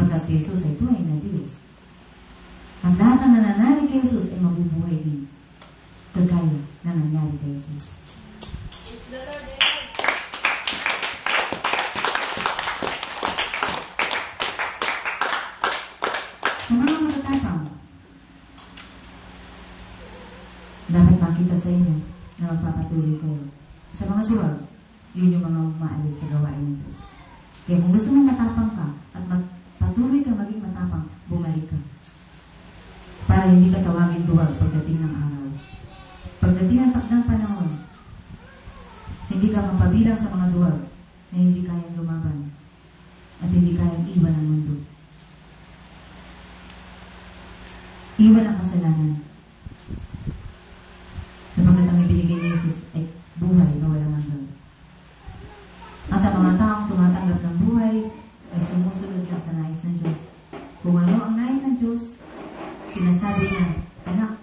Sapagkat si Jesus ay tunay na Diyos. At lahat ng nananalig kay Jesus ay mabubuhay din. Kagaya na nangyari kay Jesus. Sa mga matatapang, dapat makita sa inyo na magpapatuloy kayo. Sa mga duwag, yun yung mga umaalis sa gawain ng Diyos. Kaya kung gusto mong matapang ka at patuloy ka maging matapang, bumalik ka. Para hindi ka tawagin duwag pagdating ng araw. Pagdating ng takdang panahon, hindi ka mapabilang sa mga duwag na hindi kayang lumaban at hindi kayang iwan ang mundo. Iwan ang kasalanan. Sapagkat ang ibinigay ni Jesus ay buhay na walang hanggan. At ang mga taong tumatanggap ng buhay ay sumusunod ka sa nais ng Diyos. Kung ano ang nais ng Diyos, sinasabi niya, anak,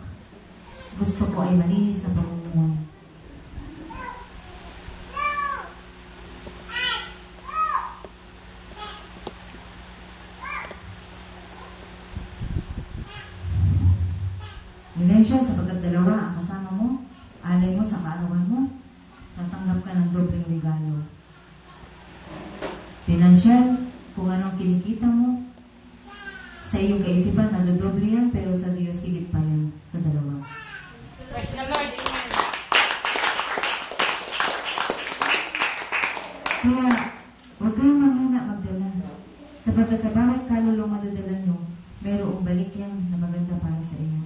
gusto ko ay malinis sa pamumuhay. Siya, sapagkat dalawa ang kasama mo, alay mo sa kaarawan mo, tatanggap ka ng dobleng regalo. Financial, kung anong kinikita mo, sa iyong kaisipan, nadodoble yan, pero sa Diyos, higit pa yan sa dalawa. Praise the Lord. Amen. Kaya, huwag kayong manghina magdala. Sapagkat sa bawat kalulong madadala nyo, mayroong balik yan na maganda para sa inyo.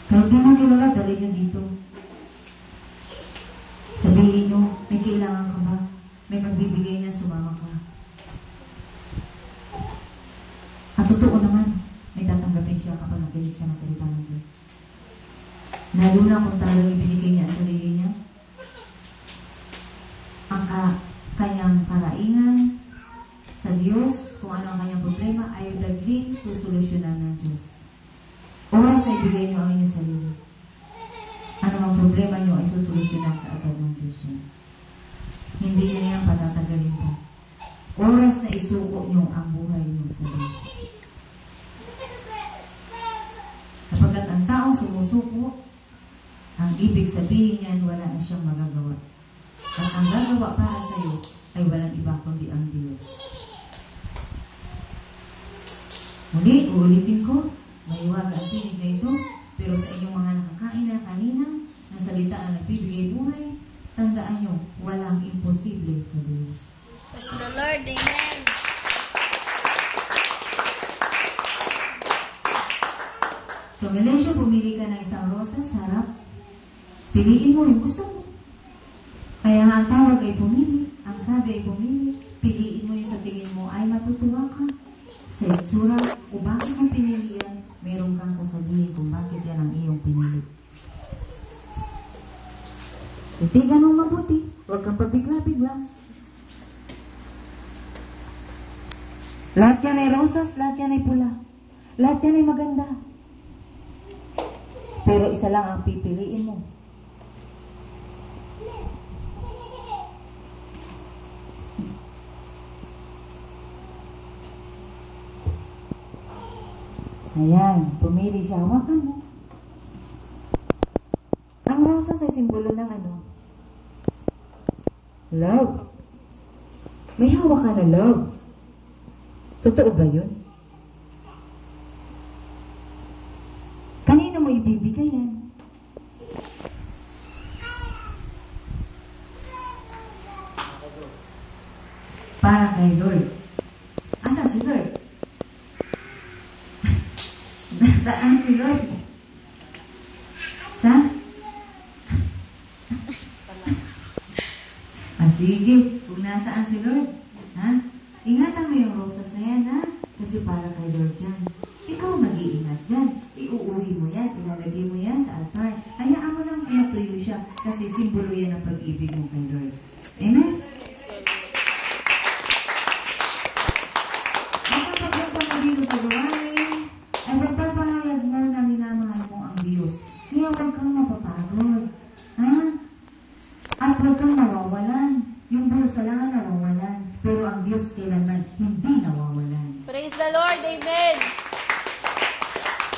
Kahit di mo kilala, dalhin nyo dito. Sabihin nyo, may kailangan ka ba? May magbibigay niya, sumama ka. At totoo naman, may tatanggapin siya kapag nakinig siya ng salita ng Diyos. Lalo na kung talagang ibinigay niya ang sarili niya, ang kanyang karaingan sa Diyos, kung ano ang kanyang problema, ay dagling susolusyonan ng Diyos. Oras na ibigay niyo ang inyong sarili. Ano ang problema niyo ay susolusyonan kaagad ng Diyos niya. Hindi niya yan patatagalin pa. Oras na isuko niyo ang buhay niyo sa Diyos. Kapagkat ang taong sumusuko, ang ibig sabihin niyan, wala na siyang magagawa. At ang gagawa para sa iyo ay walang iba kundi ang Diyos. Muli, uulitin ko, maiwaga ang tinig na ito, pero sa inyong mga nakakain na kanina, ng salita na nagbibigay buhay, tandaan nyo, walang imposible sa Diyos. Praise the Lord. Amen. So, Melesio, pumili ka ng isang rosas, harap. Piliin mo yung gusto mo. Kaya nga ang tawag ay pumili, ang sabi ay pumili, piliin mo yung sa tingin mo ay matutuwa ka. Sa itsura, o bakit mo pinili yan, meron kang sasabihin kung bakit yan ang iyong pinili. Titigan mo mabuti, huwag kang pabigla-bigla. Lahat yan ay rosas, lahat yan ay pula. Lahat yan ay maganda. Pero isa lang ang pipiliin mo. Ayan, pumili siya. Hawakan mo. Ang rosas ay simbolo ng ano? Love. May hawak ka na love. Totoo ba yun? Kanino mo ibibigay yan? Para kay Lord. Asan si Lord? Nasaan si Lord? Sa? Sige, kung nasaan si Lord, ha? Ingatan mo yung rosas na yan, ha? Kasi para kay Lord yan. Ikaw mag-iingat dyan. Iuuwi mo yan, ilalagay mo yan sa altar. Hayaan mo lang pinatuyo siya kasi simbolo yan ng pag-ibig mo kay Lord. Amen? At kapag ka na dito sa gawain, ay magpapahayag mo na minamahal mo ang Diyos. Kaya huwag kang mapapagod. Ha? At huwag kang nawawalan. Yung bulsa lang ang nawawalan. Pero Pero ang Diyos kailanman hindi nawawalan. Praise the Lord. Amen.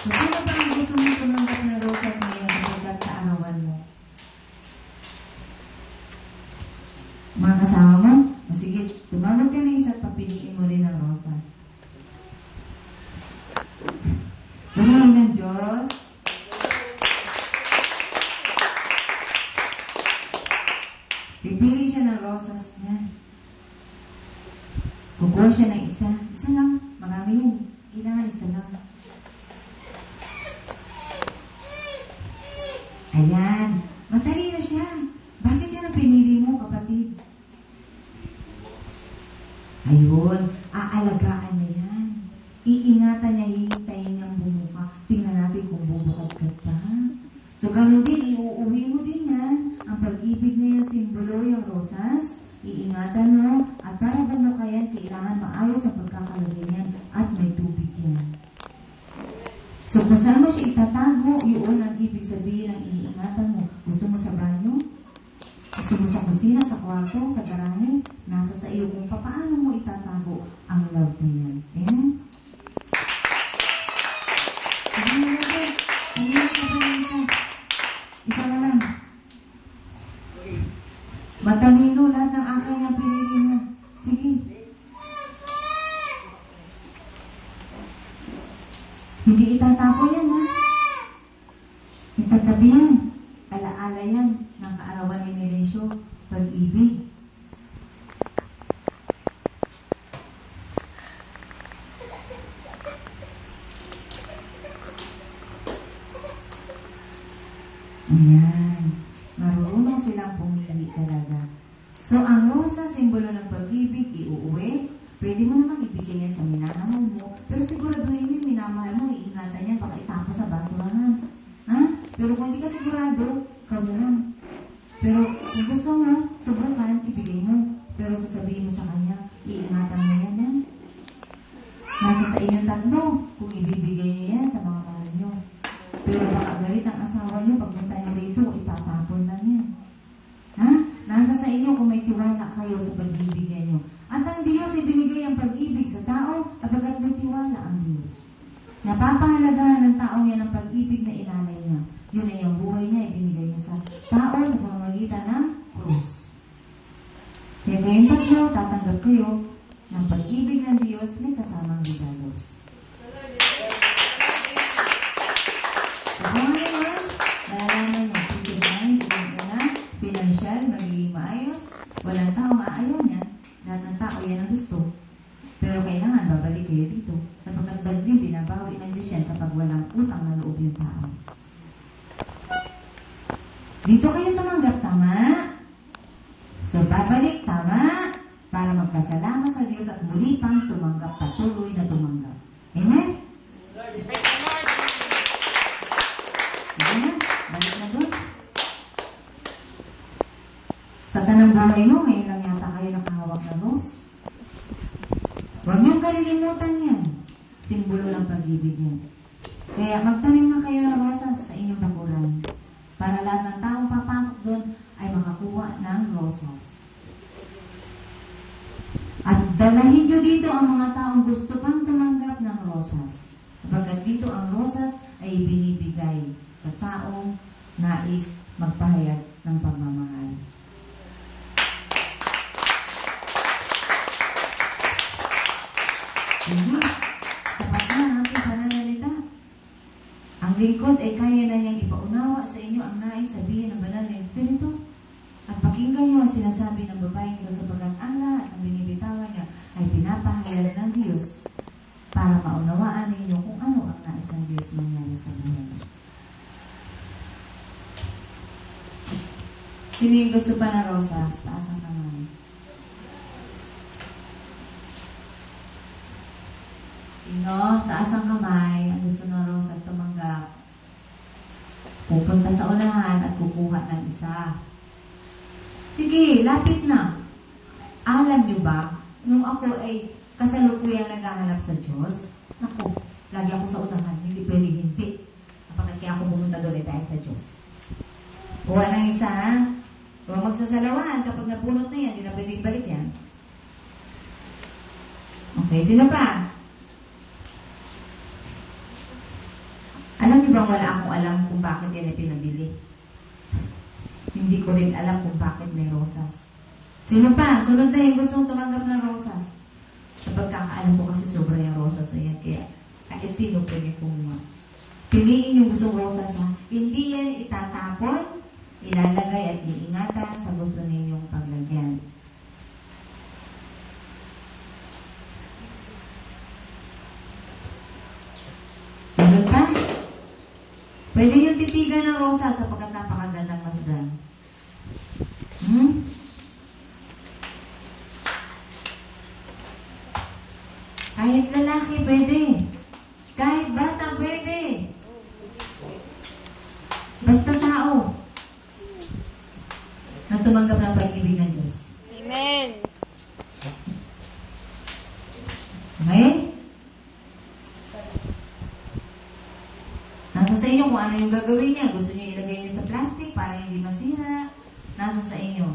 So, sino ba ang gusto mo tumanggap na rosas ngayon sapagkat kaarawan mo? Mga kasama mo? O sige, tumawag ka na isa at papiliin mo rin ang rosas. Purihin ng Diyos. Pipili siya ng rosas niya. Kukuha siya ng isa. Isa lang. Marami yun. Kailangan isa lang. Ayan. Matalino siya. Bakit yan ang pinili mo, kapatid? Ayun. Aalagaan niya yan. Iingatan niya, hihintayin niyang bumuka. Tingnan natin kung bubukad ka pa. So, gano'n din, iuuwi mo din yan. Ang pag-ibig na yung simbolo, yung rosas, iingatan mo, at para bando ka yan, kailangan maayos ang pagkakalagay niyan, at may tubig yan. So, kung saan mo siya itatago, yun ang ibig sabihin ng iniingatan mo. Gusto mo sa banyo? Gusto mo sa kusina, sa kwarto, sa garahe? Nasa sa iyo kung paano mo itatago ang love na yan. Amen? Isa na lang. Matalino lahat ng aking ang pinili mo. Sige. Hindi itatapo yan, ha? Itatabi yan. Alaala yan ng kaarawan ni Melencio. Pag-ibig. Ayan. Marunong silang pumili talaga. So, ang rosa, simbolo ng pag-ibig, iuuwi. Pwede mo namang ibigay niya sa minamahal mo. Pero siguraduhin mo, minamahal mo, iingatan yan, baka itapos sa basurahan. Ha? Pero kung hindi ka sigurado, kamo lang. Pero kung gusto mo, subukan, ibigay mo. Pero sasabihin mo sa kanya, iingatan mo yan, yan. Nasa sa inyong tatlo, kung ibibigay niya yan sa mga mahal nyo. Pero baka galit ang asawa niyo, pagpunta niyo rito, itatapon lang yan. Ha? Nasa sa inyo kung may tiwala kayo sa pagbibigay niyo. At ang Diyos ay binigay ang pag-ibig sa tao kapag may tiwala ang Diyos. Napapahalagahan ng tao niya ng pag-ibig na ilalay niya. Yun ay ang buhay niya, ibinigay niya sa tao sa pamamagitan ng krus. Kaya kayong tatlo, tatanggap kayo ng pag-ibig ng Diyos may kasamang regalo. Kung ngayon, nalalaman niyo, peace of mind, financial, magiging maayos, walang tao maayaw niya, lahat ng tao yan ang gusto. Pero kailangan babalik kayo dito. Sapagkat din binabawi ng Diyos yan kapag walang utang na loob yung tao. Dito kayo tumanggap, tama? So, babalik, tama? Para magpasalamat sa Diyos at muli pang tumanggap, patuloy na tumanggap. Amen? Amen? Balik na doon. Sa tanang buhay mo, ngayon lang yata kayo nakahawak na rose. Huwag niyong kalilimutan yan. Simbolo ng pag-ibig yan. Kaya magtanim na kayo ng rosas sa inyong bakuran. Para lahat ng taong papasok doon ay makakuha ng rosas. At dalahin niyo dito ang mga taong gusto pang tumanggap ng rosas. Kapag dito ang rosas ay binibigay sa taong nais magpahayag ng pagmamahal. Hindi. Sapat na ang aking pananalita. Ang lingkod ay kaya na niyang ipaunawa sa inyo ang nais sabihin ng banal na Espiritu. At pakinggan niyo ang sinasabi ng babaeng ito sapagkat ang lahat ng binibitawan niya ay pinapahayag ng Diyos para maunawaan ninyo kung ano ang nais ng Diyos mangyari sa buhay. Sino yung gusto pa na rosas? Taas ang kamay. Sino? Taas ang kamay. Ang gusto ng rosas tumanggap. Pupunta sa unahan at kukuha ng isa. Sige, lapit na. Alam niyo ba, nung ako ay kasalukuyang naghahanap sa Diyos, naku, lagi ako sa unahan, hindi pwede hindi. Kapag kaya ako pumunta doon ay dahil sa Diyos. Kuha ng isa, ha? Huwag magsasalawan kapag napunot na yan, hindi na pwede ibalik yan. Okay, sino pa? Alam niyo bang wala akong alam kung bakit yan ay pinabili? Hindi ko rin alam kung bakit may rosas. Sino pa? Sunod na yung gustong tumanggap ng rosas. Sa pagkakaalam ko kasi sobra yung rosas na yan. Kaya kahit sino pwede kumuha. Piliin yung gustong rosas ha. Hindi yan itatapon, ilalagay at iingatan sa gusto ninyong paglagyan. Sunod pa? Pwede yung titigan ng rosas sapagkat napakagandang masdan. Kahit lalaki, pwede. Kahit bata, pwede. Basta tao na tumanggap ng pag-ibig ng Diyos. Amen. Okay? Nasa sa inyo kung ano yung gagawin niya. Gusto niyo ilagay niyo sa plastic para hindi masira. Nasa sa inyo.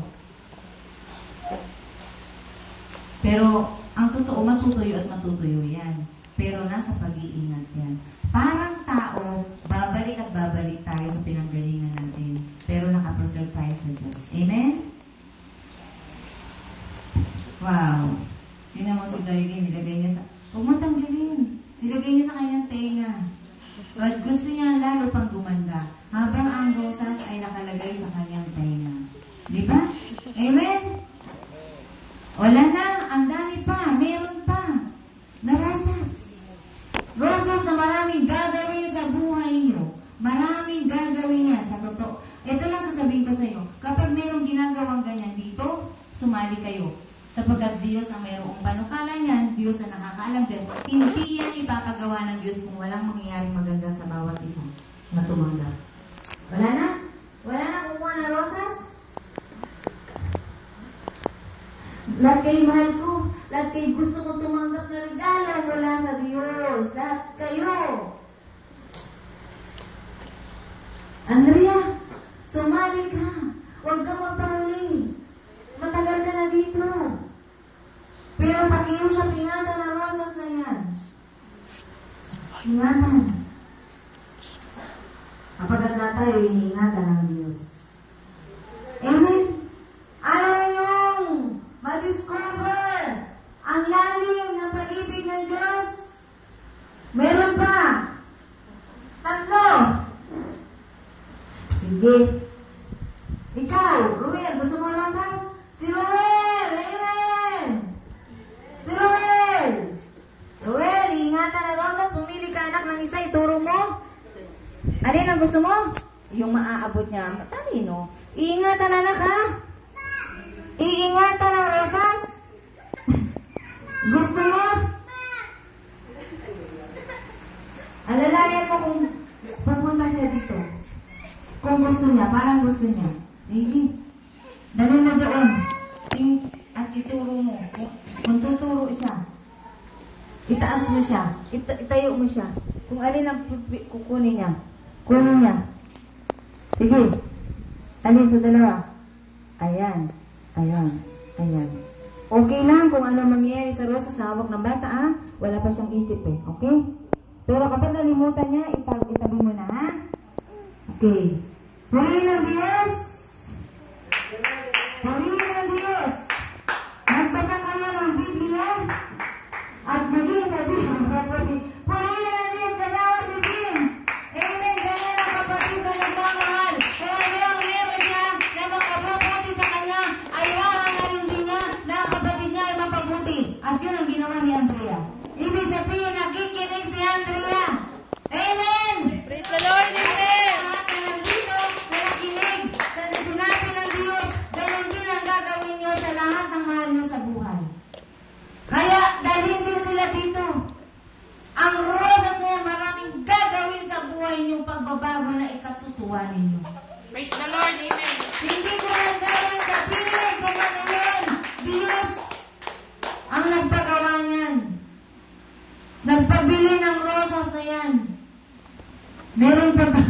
Pero, ang totoo, matutuyo at matutuyo yan. Pero nasa pag-iingat yan. Parang tao, babalik at babalik tayo sa pinanggalingan natin. Pero nakapreserve tayo sa Diyos. Amen? Wow. Yun mo si Darlene, nilagay niya sa... Huwag mo tanggalin. Nilagay niya sa kanyang tenga. At gusto niya lalo pang gumanda habang ang rosas ay nakalagay sa kanyang tenga. Di ba? Amen? Wala na. Ang dami pa. Meron pa. Na rosas. Rosas na maraming gagawin sa buhay niyo. Maraming gagawin yan sa totoo. Ito lang sasabihin ko sa iyo. Kapag mayroong ginagawang ganyan dito, sumali kayo. Sapagkat Diyos ang mayroong panukalan yan, Diyos ang nakakaalam dyan. Hindi yan ipapagawa ng Diyos kung walang mangyayaring maganda sa bawat isa na tumanggap. Wala na? Wala na kumuha na rosas? Lahat kayo mahal ko. Lahat kayo gusto ko tumanggap na regalo mula sa Diyos. Lahat kayo. Andrea, sumali ka. Huwag ka magpahuli. Matagal ka na dito. Pero pag-iyo siya, ingatan ang rosas na yan. Ingatan. Kapag na tayo, iniingatan ng Diyos. Amen? Ayaw yung madiscover ang lalim ng pag-ibig ng Diyos. Meron pa. 3. Sige. Ikaw, Ruel, gusto mo rosas? Si Ruel! Amen! Si Ruel! Ruel, ingatan ang rosas. Pumili ka anak ng isa, ituro mo. Alin ang gusto mo? Yung maaabot niya. Talino. Iingatan anak ha? Iingatan ang rosas? Gusto mo? Alalayan mo kung papunta siya dito. Kung gusto niya, parang gusto niya. Sige. Dali mo doon. At ituro mo. Kung tuturo siya, itaas mo siya. Itayo mo siya. Kung alin ang kukunin niya. Kunin niya. Sige. Alin sa dalawa? Ayan. Ayan. Ayan. Okay lang kung ano mangyayari sa rosa sa hawak ng bata, ha? Wala pa siyang isip eh. Okay? Pero kapag nalimutan niya, itabi mo na, ha? Okay. Purihin ng Diyos! Purihin ng Diyos! Nagbasa kayo ng Biblia at maging sabihin ng kapatid, purihin ng Diyos sa bawat Philippines! Amen! Ganyan ang kapatid na nagmamahal. Kaya yung meron siya na makapabuti sa kanya, ay hahangarin din niya na ang kapatid niya ay mapabuti. At yun ang ginawa ni Andrea. Ibig sabihin, nakikinig si Andrea. Amen! Praise the Lord. Amen. Lahat na nandito na nakinig sa sinabi ng Diyos, ganun din ang gagawin niyo sa lahat ng mahal niyo sa buhay. Kaya, dahil din sila dito, ang rosas na yan, maraming gagawin sa buhay niyong pagbabago na ikatutuwa ninyo. Praise the Lord. Amen. Hindi ko na kayang sabihin kung ano yun. Diyos ang nagpagawa niyan. Nagpabili ng rosas na yan. Meron pa ba?